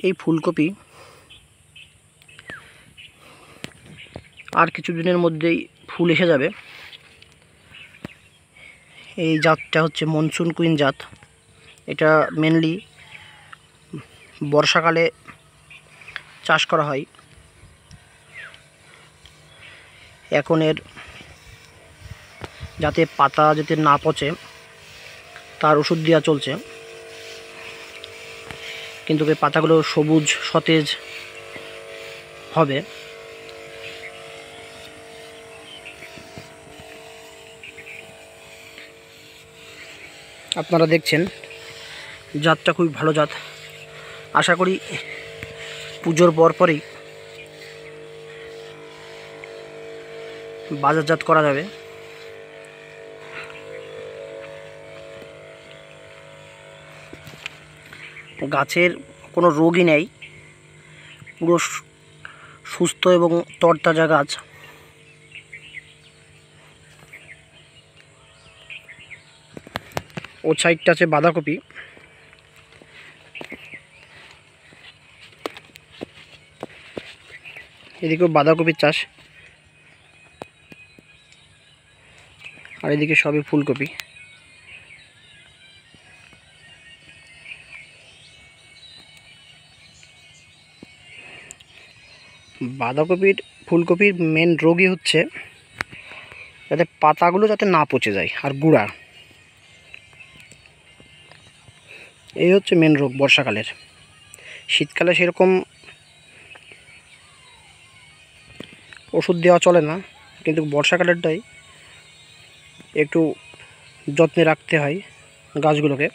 এই ফুলকপি আর কিছুদিনের মধ্যেই ফুল এসে যাবে। এই জাতটা হচ্ছে মনসুন কুইন জাত। এটা মেনলি বর্ষাকালে চাষ করা হয়। এখন এর যাতে পাতা যাতে না পচে তার ওষুধ দেওয়া চলছে, কিন্তু এই পাতাগুলো সবুজ সতেজ হবে। আপনারা দেখছেন জাতটা খুবই ভালো জাত। আশা করি পুজোর পরপরই বাজারজাত করা যাবে। গাছের কোনো রোগই নেই, পুরো সুস্থ এবং তরতাজা গাছ। ও সাইডটা আছে বাঁধাকপি। এদিকেও বাঁধাকপির চাষ, আর এদিকে সবই ফুলকপি। বাঁধাকপির ফুলকপির মেন রোগই হচ্ছে যাতে পাতাগুলো যাতে না পচে যায় আর গুঁড়া, এই হচ্ছে মেন রোগ বর্ষাকালের। শীতকালে সেরকম ওষুধ দেওয়া চলে না, কিন্তু বর্ষাকালেরটাই একটু যত্নে রাখতে হয় গাছগুলোকে।